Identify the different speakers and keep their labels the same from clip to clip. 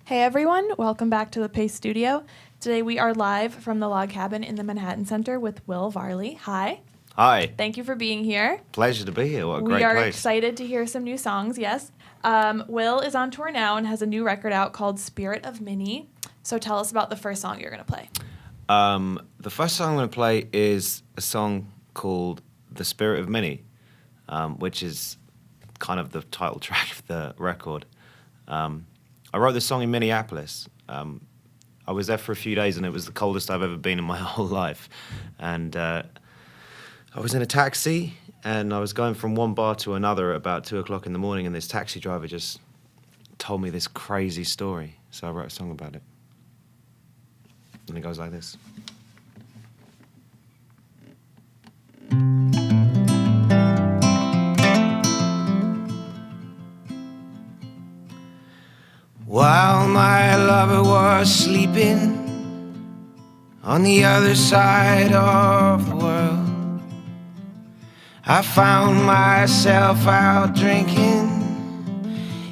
Speaker 1: Hey everyone, welcome back to the Paste Studio. Today we are live from the log cabin in the Manhattan Center with Will Varley. Hi.
Speaker 2: Hi.
Speaker 1: Thank you for being here.
Speaker 2: Pleasure to be here. What a great
Speaker 1: We are
Speaker 2: place.
Speaker 1: excited to hear some new songs, yes. Will is on tour now and has a new record out called Spirit of Minnie. So tell us about the first song you're going to play.
Speaker 2: The first song I'm going to play is a song called The Spirit of Minnie, which is kind of the title track of the record. I wrote this song in Minneapolis. I was there for a few days and it was the coldest I've ever been in my whole life. And I was in a taxi and I was going from one bar to another at about 2 o'clock in the morning, and this taxi driver just told me this crazy story. So I wrote a song about it. And it goes like this. While my lover was sleeping on the other side of the world, I found myself out drinking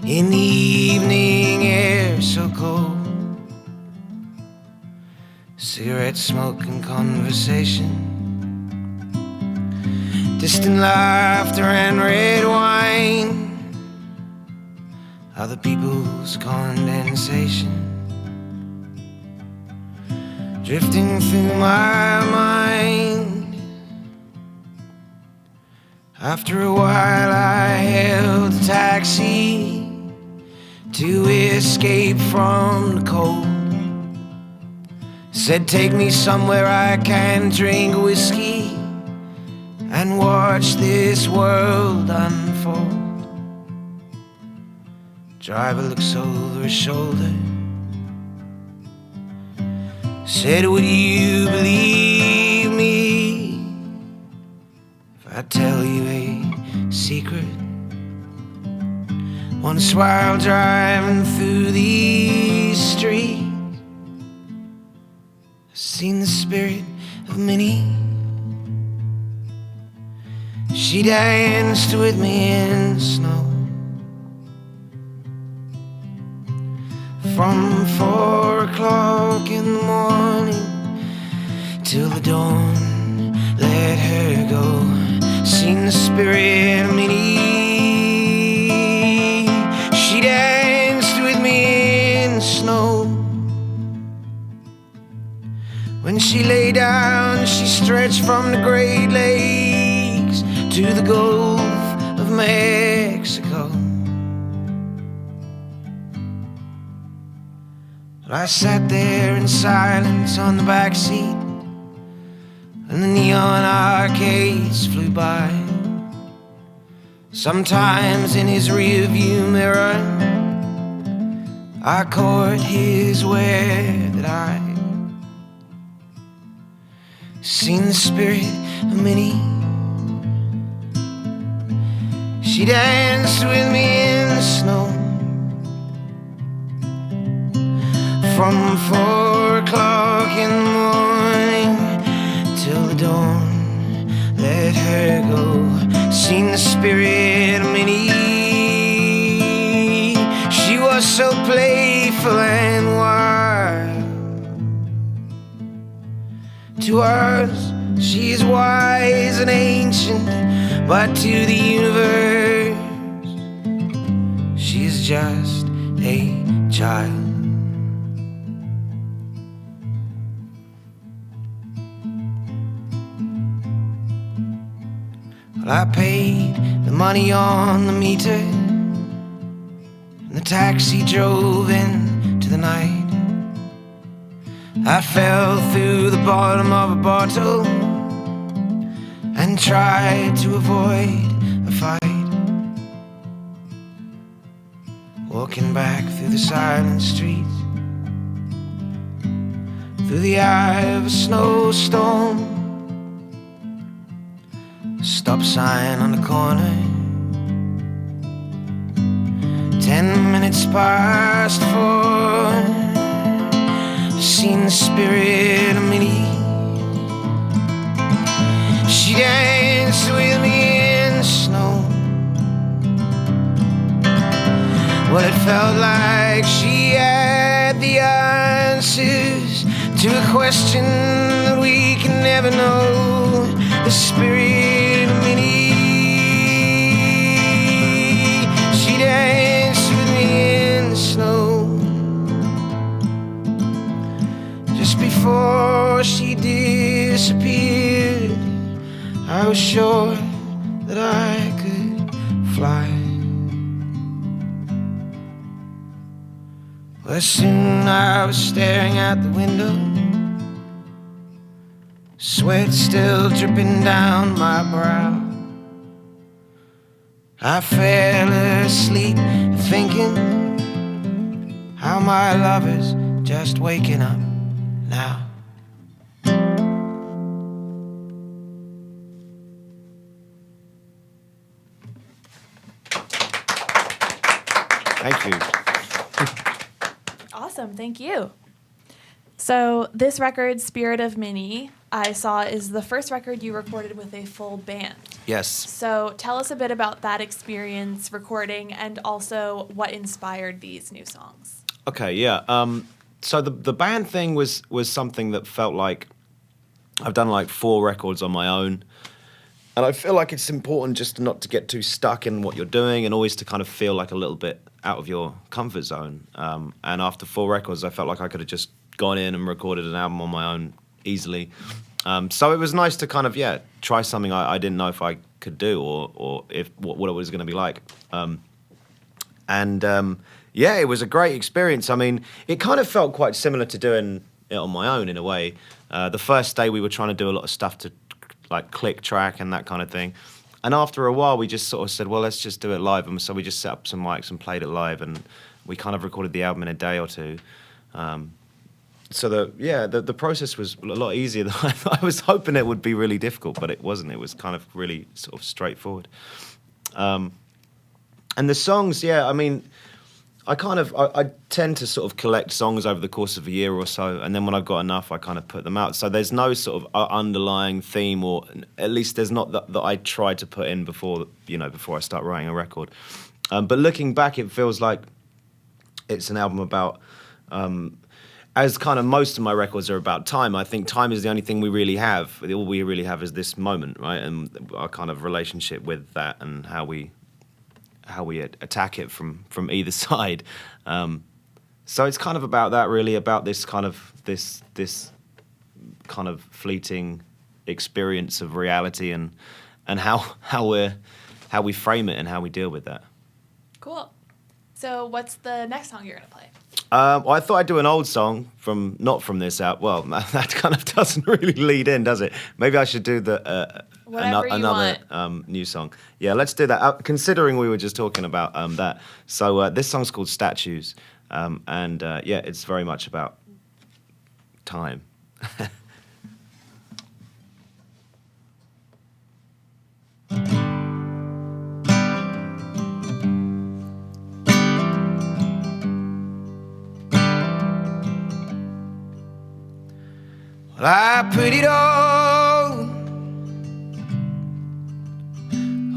Speaker 2: in the evening air so cold. Cigarette smoke and conversation, distant laughter and red wine, other people's condensation drifting through my mind. After a while I hailed a taxi to escape from the cold. Said take me somewhere I can drink whiskey and watch this world unfold. Driver looks over his shoulder, said, would you believe me if I tell you a secret? Once while driving through these streets, I've seen the spirit of Minnie. She danced with me in the snow. From 4 o'clock in the morning till the dawn, let her go. Seen the spirit of Minnie. She danced with me in the snow. When she lay down, she stretched from the Great Lakes to the Gulf of Mexico. I sat there in silence on the back seat, and the neon arcades flew by. Sometimes in his rearview mirror I caught his weird eye. Seen the spirit of Minnie. She danced with me in the snow. From 4 o'clock in the morning till the dawn, let her go. Seen the spirit of Minnie. She was so playful and wild. To us, she is wise and ancient, but to the universe, she is just a child. I paid the money on the meter, and the taxi drove into the night. I fell through the bottom of a bottle and tried to avoid a fight. Walking back through the silent streets, through the eye of a snowstorm. Stop sign on the corner, 10 minutes past 4. Seen the spirit of Minnie. She danced with me in the snow. Well, it felt like she had answers to a question that we can never know. The spirit of Minnie, she danced with me in the snow. Just before she disappeared, I was sure that I could fly. Well, soon I was staring out the window, sweat still dripping down my brow. I fell asleep thinking how my lover's just waking up now. Thank you.
Speaker 1: Awesome, thank you. So this record, Spirit of Minnie, I saw is the first record you recorded with a full band.
Speaker 2: Yes.
Speaker 1: So tell us a bit about that experience recording and also what inspired these new songs.
Speaker 2: Okay, yeah. So the band thing was something that felt like I've done like 4 records on my own. And I feel like it's important just not to get too stuck in what you're doing and always to kind of feel like a little bit out of your comfort zone. And after 4 records, I felt like I could have just gone in and recorded an album on my own easily. So it was nice to kind of, try something I didn't know if I could do or if what it was going to be like. It was a great experience. I mean, it kind of felt quite similar to doing it on my own in a way. The first day we were trying to do a lot of stuff to like click track and that kind of thing. And after a while, we just sort of said, well, let's just do it live. And so we just set up some mics and played it live. And we kind of recorded the album in a day or two. So the process was a lot easier than I was hoping it would be really difficult, but it wasn't. It was kind of really sort of straightforward. And the songs, I mean, I tend to sort of collect songs over the course of a year or so, and then when I've got enough, I kind of put them out. So there's no sort of underlying theme, or at least there's not that I try to put in before I start writing a record. But looking back, it feels like it's an album about, as kind of most of my records are about time. I think time is the only thing we really have. All we really have is this moment, right? And our kind of relationship with that and how we attack it from either side. So it's kind of about that, really, about this kind of fleeting experience of reality and how we frame it and how we deal with that.
Speaker 1: Cool. So what's the next song you're going to play?
Speaker 2: Well, I thought I'd do an old song not from this album. Well, that kind of doesn't really lead in, does it? Maybe I should do another new song. Yeah, let's do that. Considering we were just talking about that. So this song's called Statues. It's very much about time. Well, I put it all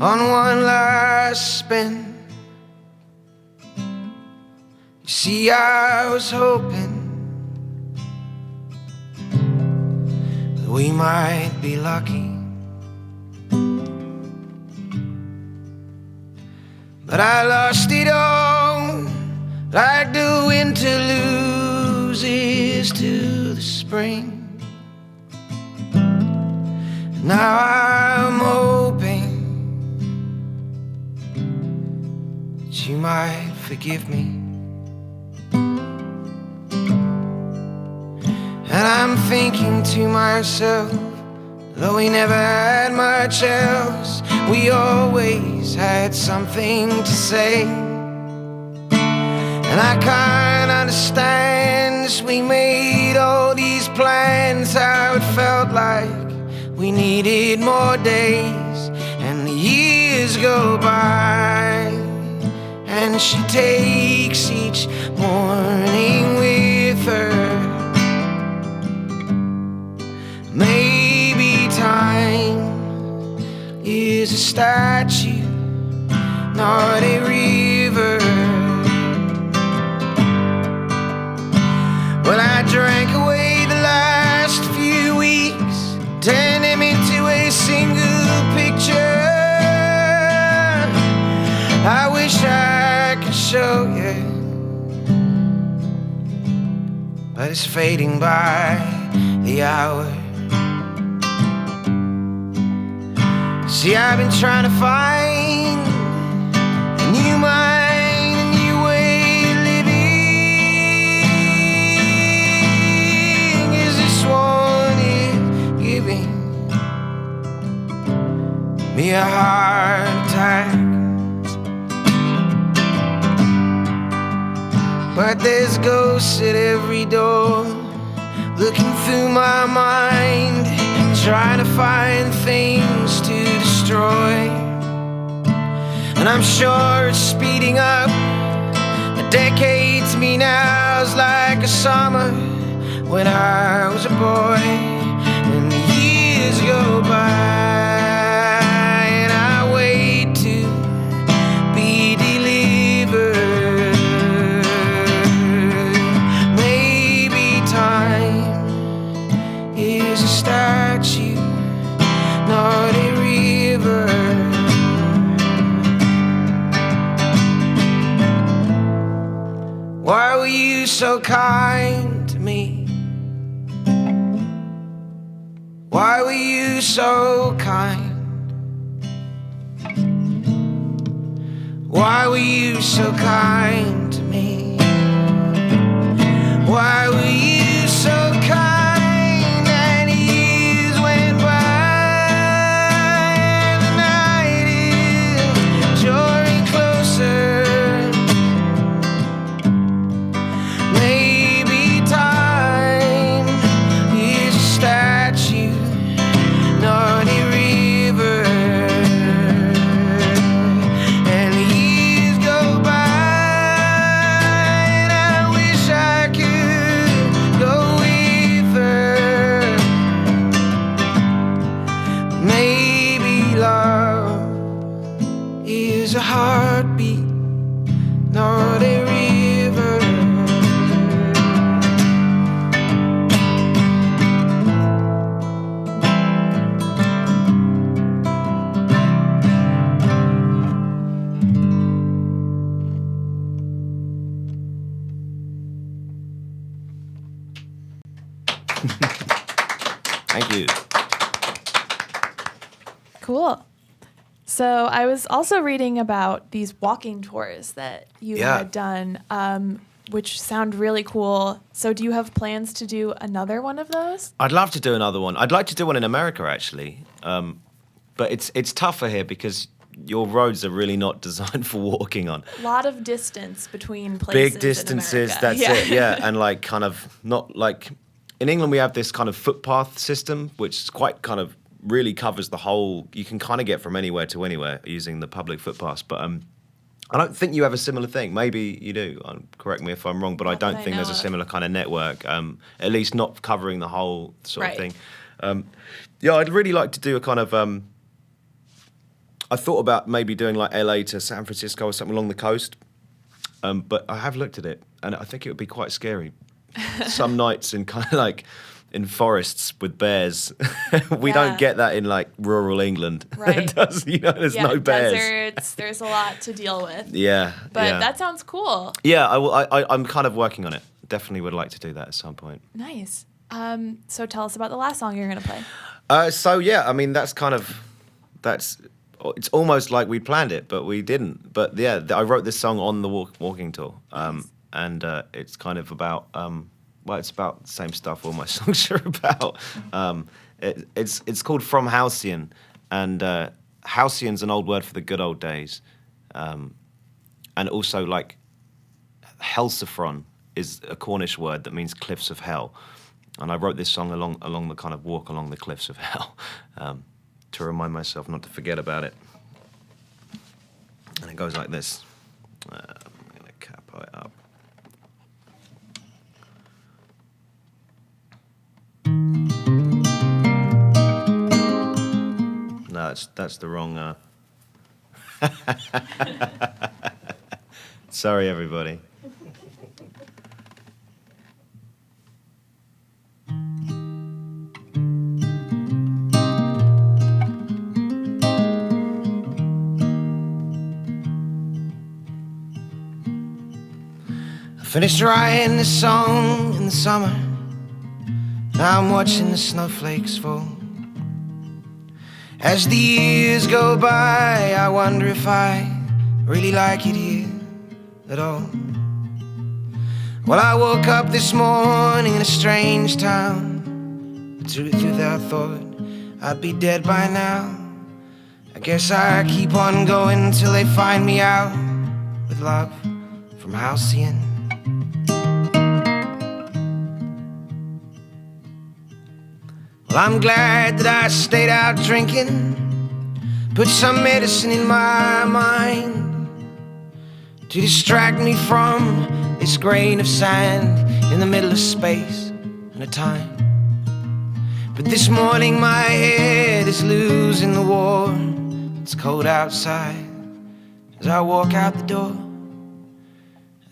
Speaker 2: on one last spin. You see, I was hoping that we might be lucky, but I lost it all like the winter loses to the spring. Now I'm hoping that you might forgive me. And I'm thinking to myself, though we never had much else, we always had something to say. And I can't understand, as we made all these plans, how it felt like we needed more days. And the years go by, and she takes each morning with her. Maybe time is a statue, not a river. Well, I I drank away the last few weeks, turned him into a single picture. I wish I could show you, but it's fading by the hour. See, I've been trying to find a new mind, a new way of living. Is this one giving me a heart attack? But there's ghosts at every door, looking through my mind, trying to find things to destroy. And I'm sure it's speeding up. A decade to me now is like a summer when I was a boy. And the years go by, and I wait to be delivered. Maybe time is a statue, not a river. Why were you so kind to me? Why were you so kind? Why were you so kind to me? Why were you so kind? And years went by, and the night is drawing closer. Maybe time is a statue, not a river. And the years go by, and I wish I could go with her. Maybe love is a heartbeat, not a river. Thank you.
Speaker 1: Cool. So I was also reading about these walking tours that you had done, which sound really cool. So do you have plans to do another one of those?
Speaker 2: I'd love to do another one. I'd like to do one in America, actually. But it's tougher here because your roads are really not designed for walking on.
Speaker 1: A lot of distance between places.
Speaker 2: Big distances,
Speaker 1: in America.
Speaker 2: that's it, yeah. And like kind of not like... In England, we have this kind of footpath system, which is quite kind of really covers the whole... You can kind of get from anywhere to anywhere using the public footpaths. But I don't think you have a similar thing. Maybe you do. Correct me if I'm wrong, but I don't think there's a similar kind of network, at least not covering the whole sort of thing. Yeah, I'd really like to do a kind of... I thought about maybe doing like LA to San Francisco or something along the coast, but I have looked at it, and I think it would be quite scary. Some nights in kind of like in forests with bears. We don't get that in like rural England.
Speaker 1: Right.
Speaker 2: There's no bears.
Speaker 1: Deserts, there's a lot to deal with.
Speaker 2: Yeah.
Speaker 1: But that sounds cool.
Speaker 2: Yeah, I'm kind of working on it. Definitely would like to do that at some point.
Speaker 1: Nice. So tell us about the last song you're going to play.
Speaker 2: It's almost like we planned it, but we didn't. But yeah, I wrote this song on the walking tour.
Speaker 1: Nice.
Speaker 2: And it's kind of about, it's about the same stuff all my songs are about. It's called From Halcyon, and Halcyon's an old word for the good old days. And also, like, Hellsophron is a Cornish word that means cliffs of hell. And I wrote this song along the kind of walk along the cliffs of hell to remind myself not to forget about it. And it goes like this. I'm going to capo it up. No, that's the wrong... Sorry, everybody.
Speaker 3: Finished writing this song in the summer. Now I'm watching the snowflakes fall. As the years go by, I wonder if I really like it here at all. Well, I woke up this morning in a strange town. The truth I thought I'd be dead by now. I guess I keep on going till they find me out. With love from Halcyon. Well, I'm glad that I stayed out drinking. Put some medicine in my mind to distract me from this grain of sand in the middle of space and of time. But this morning my head is losing the war. It's cold outside as I walk out the door,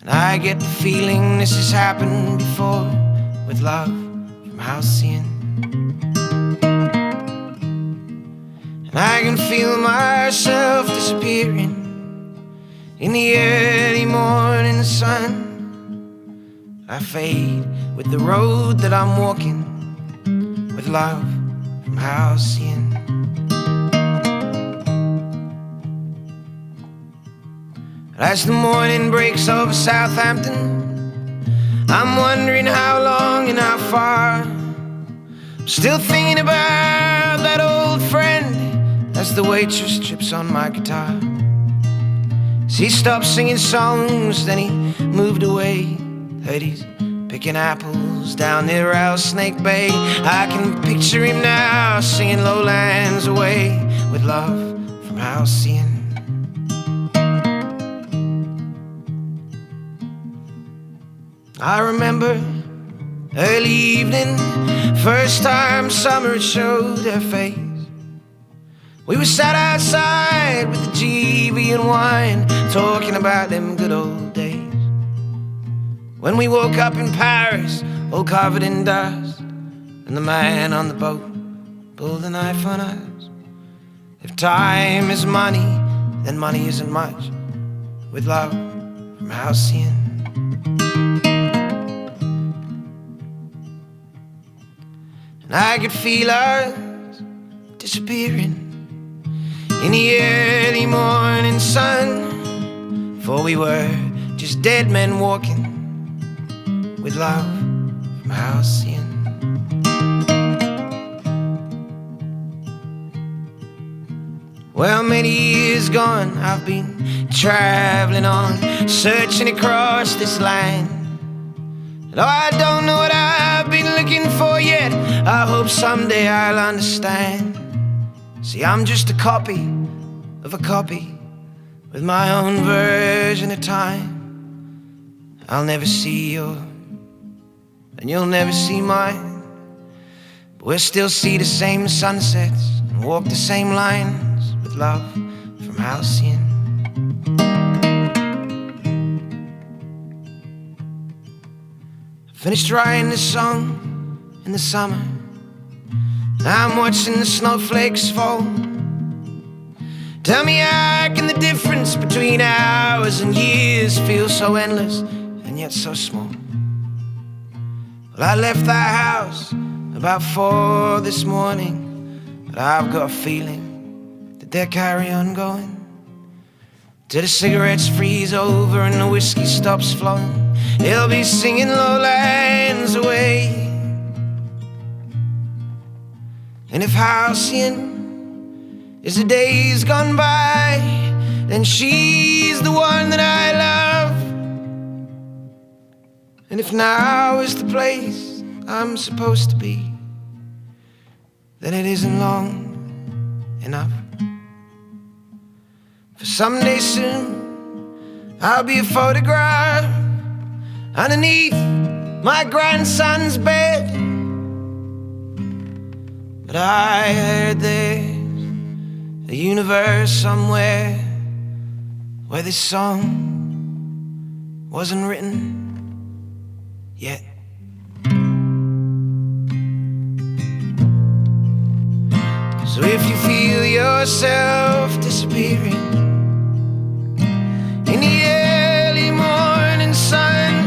Speaker 3: and I get the feeling this has happened before. With love from Halcyon. And I can feel myself disappearing in the early morning sun. I fade with the road that I'm walking. With love from Halcyon. As the morning breaks over Southampton, I'm wondering how long and how far. I'm still thinking about that old friend as the waitress trips on my guitar. He stopped singing songs, then he moved away. Heard he's picking apples down near Rattlesnake Bay. I can picture him now singing Lowlands Away. With love from Halcyon. I remember early evening, first time summer had showed her face. We were sat outside with the GB and wine, talking about them good old days. When we woke up in Paris, all covered in dust, and the man on the boat pulled a knife on us. If time is money, then money isn't much. With love from Halcyon. And I could feel us disappearing in the early morning sun, for we were just dead men walking. With love from Halcyon. Well, many years gone, I've been traveling on, searching across this land. And I don't know what I've been looking for yet. I hope someday I'll understand. See, I'm just a copy of a copy, with my own version of time. I'll never see yours, and you'll never see mine, but we'll still see the same sunsets and walk the same lines. With love from Halcyon. Finished writing this song in the summer. Now I'm watching the snowflakes fall. Tell me, how can the difference between hours and years feel so endless and yet so small? Well, I left that house about 4 this morning, but I've got a feeling that they'll carry on going till the cigarettes freeze over and the whiskey stops flowing. They'll be singing Lowlands Away. And if Halcyon is the days gone by, then she's the one that I love. And if now is the place I'm supposed to be, then it isn't long enough. For someday soon I'll be a photograph underneath my grandson's bed. But I heard there's a universe somewhere where this song wasn't written yet. So if you feel yourself disappearing in the early morning sun,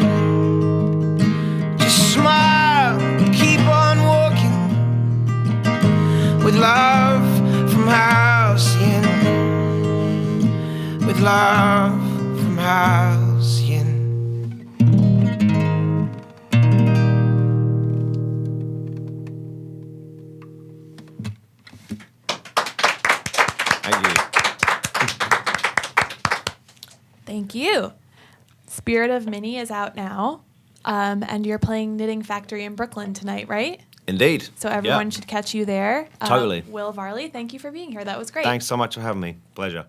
Speaker 1: Thank you. Spirit of Minnie is out now, and you're playing Knitting Factory in Brooklyn tonight, right?
Speaker 2: Indeed.
Speaker 1: So everyone should catch you there.
Speaker 2: Totally.
Speaker 1: Will Varley, thank you for being here. That was great.
Speaker 2: Thanks so much for having me. Pleasure.